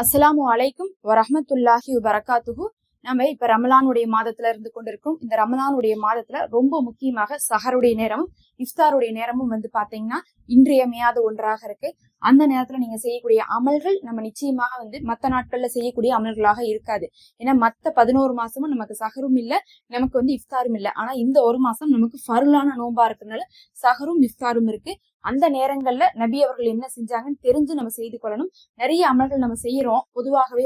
அஸ்ஸலாமு அலைக்கும் வரஹ்மத்துல்லாஹி வபரகாத்துஹு. நம்ம இப்ப ரமலானுடைய மாதத்துல இருந்து கொண்டிருக்கோம். இந்த ரமலானுடைய மாதத்துல ரொம்ப முக்கியமாக சஹருடைய நேரமும் இஃப்தாருடைய நேரமும் பாத்தீங்கன்னா இன்றியமையாத ஒன்றாக இருக்கு. அந்த நேரத்துல நீங்க செய்யக்கூடிய அமல்கள் நம்ம நிச்சயமாக மத்த நாட்கள்ல செய்யக்கூடிய அமல்களாக இருக்காது. ஏன்னா மத்த 11 மாசமும் நமக்கு சஹரும் இல்ல, நமக்கு இஃப்தாரும் இல்ல. ஆனா இந்த ஒரு மாசம் நமக்கு ஃபருளான நோன்பா இருக்கிறதுனால சஹரும் இஃப்தாரும் இருக்கு. அந்த நேரங்கள்ல நபி அவர்கள் என்ன செஞ்சாங்கன்னு தெரிஞ்சு நம்ம செய்து கொள்ளணும். நிறைய அமல்கள் நம்ம செய்யறோம். பொதுவாகவே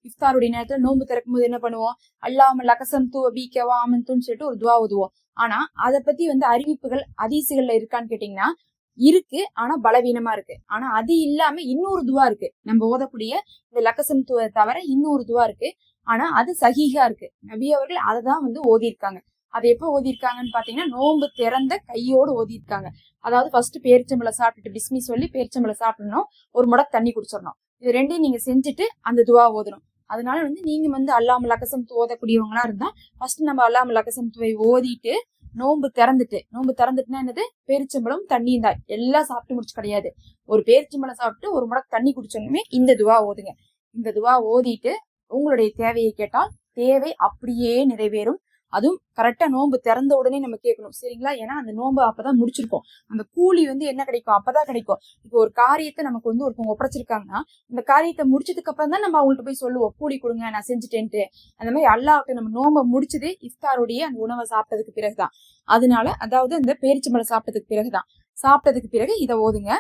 இஃப்தாருடைய நேரத்துல நோன்பு திறக்கும் போது என்ன பண்ணுவோம், அல்லாமல் லகசம் தூ அபீக்கவா ஆமன்துன்னு சொல்லிட்டு ஒரு துவா ஓதுவோம். ஆனா அதை பத்தி அறிவிப்புகள் ஹதீசுகள்ல இருக்கான்னு கேட்டீங்கன்னா இருக்கு, ஆனா பலவீனமா இருக்கு. ஆனா அது இல்லாம இன்னொரு துவா இருக்கு, நம்ம ஓதக்கூடிய இந்த லகசம் துவ தவிர இன்னொரு துவா இருக்கு. ஆனா அது சஹீஹா இருக்கு. நபி அவர்கள் அதை தான் ஓதி இருக்காங்க. அதை எப்ப ஓதி இருக்காங்கன்னு பாத்தீங்கன்னா நோன்பு திறந்த கையோடு ஓதி இருக்காங்க. அதாவது ஃபர்ஸ்ட் பேரிச்சம்பளம் சாப்பிட்டுட்டு பிஸ்மி சொல்லி பேரிச்சம்பளம் சாப்பிடணும், ஒரு முடக்கு தண்ணி குடிச்சிடணும். இது ரெண்டையும் நீங்க செஞ்சுட்டு அந்த துவா ஓதணும். அதனால நீங்க அல்லாமல் லகசம் ஓதக்கூடியவங்களா இருந்தா ஃபர்ஸ்ட் நம்ம அல்லாமல் லகசம் துவை ஓதிட்டு நோன்பு திறந்துட்டுனா என்னது, பேரிச்சம்பளம் தண்ணியும் தான், எல்லாம் சாப்பிட்டு முடிச்சு கிடையாது. ஒரு பேரிச்சம்பளம் சாப்பிட்டு ஒரு முடக்கு தண்ணி குடிச்சோன்னுமே இந்த துவா ஓதுங்க. இந்த துவா ஓதிட்டு உங்களுடைய தேவையை கேட்டால் தேவை அப்படியே நிறைவேறும். அதுவும் கரெக்டா நோன்பு திறந்த உடனே நம்ம கேட்கணும், சரிங்களா? ஏன்னா அந்த நோன்பு அப்பதான் முடிச்சிருக்கோம். அந்த கூலி என்ன கிடைக்கும், அப்பதான் கிடைக்கும். இப்போ ஒரு காரியத்தை நமக்கு ஒருத்தவங்க ஒப்படைச்சிருக்காங்கன்னா இந்த காரியத்தை முடிச்சதுக்கு அப்புறம் தான் நம்ம அவங்கள்ட்ட போய் சொல்லுவோம், கூலி கொடுங்க நான் செஞ்சுட்டேன்ட்டு. அந்த மாதிரி அல்லாஹ்ட்ட நம்ம நோன்பை முடிச்சது இஃப்தாருடைய அந்த உணவை சாப்பிட்டதுக்கு பிறகுதான். அதனால அதாவது அந்த பேரிச்சம்பழம் சாப்பிட்டதுக்கு பிறகு இதை ஓதுங்க.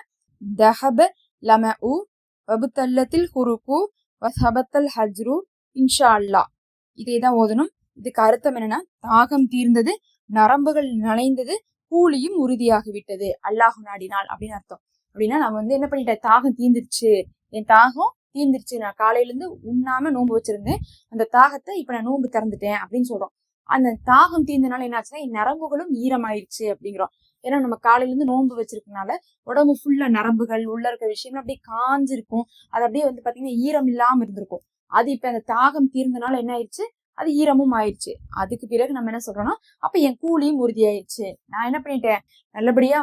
தஹப லமஉ வபுத்தல்லத்தில் ஹுருக்கு வஹபத்தல் ஹஜ்ரு இன்ஷா அல்லாஹ். இதைதான் ஓதணும். இதுக்கு அர்த்தம் என்னன்னா, தாகம் தீர்ந்தது, நரம்புகள் நனைந்தது, கூலியும் உறுதியாகிவிட்டது, அல்லாஹ் நாடினால் அப்படின்னு அர்த்தம். அப்படின்னா நம்ம என்ன பண்ணிட்டேன், தாகம் தீர்ந்துருச்சு, என் தாகம் தீர்ந்துருச்சு, நான் காலையில இருந்து உண்ணாம நோன்பு வச்சிருந்தேன், அந்த தாகத்தை இப்ப நான் நோன்பு திறந்துட்டேன் அப்படின்னு சொல்றோம். அந்த தாகம் தீர்ந்தனால என்னாச்சுன்னா என் நரம்புகளும் ஈரமாயிருச்சு அப்படிங்கிறோம். ஏன்னா நம்ம காலையில இருந்து நோன்பு வச்சிருக்கனால உடம்பு ஃபுல்லா நரம்புகள் உள்ள இருக்க விஷயங்கள் அப்படியே காஞ்சிருக்கும். அது அப்படியே பாத்தீங்கன்னா ஈரம் இல்லாம இருந்திருக்கும். அது இப்ப அந்த தாகம் தீர்ந்தனால என்ன ஆயிடுச்சு, அது ஈரமும் ஆயிடுச்சு. அதுக்கு பிறகு நம்ம என்ன சொல்றோம்னா, அப்ப என் கூலியும் உறுதியாயிடுச்சு, நான் என்ன பண்ணிட்டேன், நல்லபடியா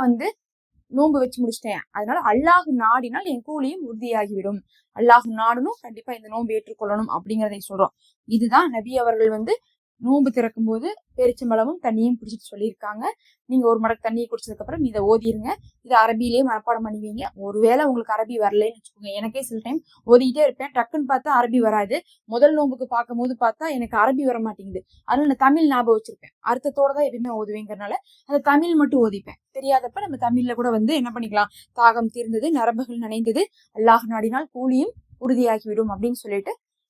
நோன்பு வச்சு முடிச்சிட்டேன். அதனால அல்லாஹ் நாடினால் என் கூலியும் உறுதியாகிவிடும், அல்லாஹ் நாடணும், கண்டிப்பா இந்த நோன்பு ஏற்றுக்கொள்ளணும் அப்படிங்கிறதை சொல்றோம். இதுதான் நபி அவர்கள் நோன்பு திறக்கும் போது பேரிச்சம்பழமும் தண்ணியும் குடிச்சிட்டு சொல்லியிருக்காங்க. நீங்க ஒரு மடக்கு தண்ணியை குடிச்சதுக்கு அப்புறம் இதை ஓதிருங்க. இதை அரபிலேயே மனப்பாடம் பண்ணுவீங்க. ஒருவேளை உங்களுக்கு அரபி வரலன்னு வச்சுக்கோங்க, எனக்கே சில டைம் ஓதிக்கிட்டே இருப்பேன், டக்குன்னு பார்த்தா அரபி வராது. முதல் நோன்புக்கு பார்க்கும் போது பார்த்தா எனக்கு அரபி வர மாட்டேங்குது. அதனால நான் தமிழ் ஞாபகம் வச்சிருப்பேன், அர்த்தத்தோட தான் எப்பயுமே ஓதுவேங்கிறனால அந்த தமிழ் மட்டும் ஓதிப்பேன். தெரியாதப்ப நம்ம தமிழ்ல கூட என்ன பண்ணிக்கலாம், தாகம் தீர்ந்தது, நரம்புகள் நனைந்தது, அல்லாஹ் நாடினால் கூலியும் உறுதியாகிவிடும் அப்படின்னு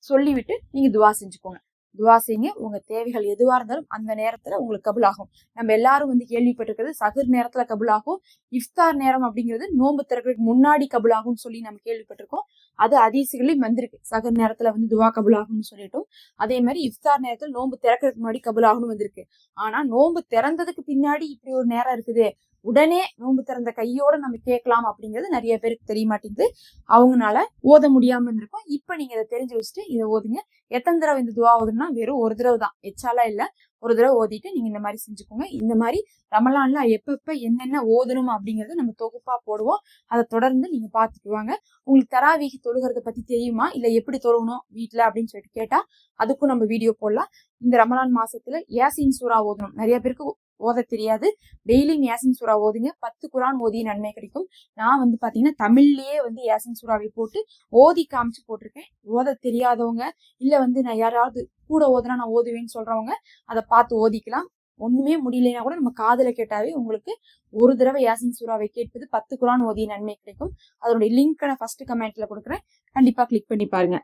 சொல்லிவிட்டு நீங்க துவா செஞ்சுக்கோங்க. துவா செய்யுங்க. உங்க தேவைகள் எதுவா இருந்தாலும் அந்த நேரத்துல உங்களுக்கு கபுலாகும். நம்ம எல்லாரும் கேள்விப்பட்டிருக்கிறது சஹர் நேரத்துல கபுலாகும், இஃப்தார் நேரம் அப்படிங்கிறது நோன்பு திறக்கிறதுக்கு முன்னாடி கபுலாகும் சொல்லி நம்ம கேள்விப்பட்டிருக்கோம். அது ஹதீசுகளையும் வந்திருக்கு, சஹர் நேரத்துல துவா கபுலாகும்னு சொல்லிட்டோம். அதே மாதிரி இஃப்தார் நேரத்துல நோன்பு திறக்கிறதுக்கு முன்னாடி கபுலாகும்னு வந்திருக்கு. ஆனா நோன்பு திறந்ததுக்கு பின்னாடி இப்படி ஒரு நேரம் இருக்குது, உடனே நோன்பு திறந்த கையோட நம்ம கேட்கலாம் அப்படிங்கிறது நிறைய பேருக்கு தெரிய மாட்டேங்குது. அவங்கனால ஓத முடியாம இருந்திருக்கும். இப்ப நீங்க இதை தெரிஞ்சு வச்சுட்டு இதை ஓதுங்க. எத்தனை தடவை இந்த துவா ஓதுனா, வெறும் ஒரு தடவை தான், எச்சாலா இல்ல, ஒரு தடவை ஓதிட்டு நீங்க இந்த மாதிரி செஞ்சுக்கோங்க. இந்த மாதிரி ரமலான்ல எப்பப்ப என்னென்ன ஓதணும் அப்படிங்கறது நம்ம தொகுப்பா போடுவோம். அதை தொடர்ந்து நீங்க பாத்துட்டு வாங்க. உங்களுக்கு தராவீஹ் தொழுகிறத பத்தி தெரியுமா, இல்ல எப்படி தொழுகணும் வீட்டுல அப்படின்னு சொல்லிட்டு கேட்டா அதுக்கும் நம்ம வீடியோ போடலாம். இந்த ரமலான் மாசத்துல யாசின் சூரா ஓதணும், நிறைய பேருக்கு ஓத தெரியாது. டெய்லியும் யாசின் சூரா ஓதுங்க. 10 குரான் ஓதி நன்மை கிடைக்கும். நான் பாத்தீங்கன்னா தமிழ்லயே யாசின் சூறாவை போட்டு ஓதி காமிச்சு போட்டிருக்கேன். ஓத தெரியாதவங்க இல்ல நான் யாராவது கூட ஓதுனா நான் ஓதுவேன்னு சொல்றவங்க அதை பார்த்து ஓதிக்கலாம். ஒண்ணுமே முடியலைன்னா கூட நம்ம காதுல கேட்டாவே உங்களுக்கு ஒரு தடவை யாசின் சூறாவை கேட்பது 10 குரான் ஓதி நன்மை கிடைக்கும். அதனுடைய லிங்க் நான் ஃபர்ஸ்ட் கமெண்ட்ல கொடுக்குறேன், கண்டிப்பா கிளிக் பண்ணி பாருங்க.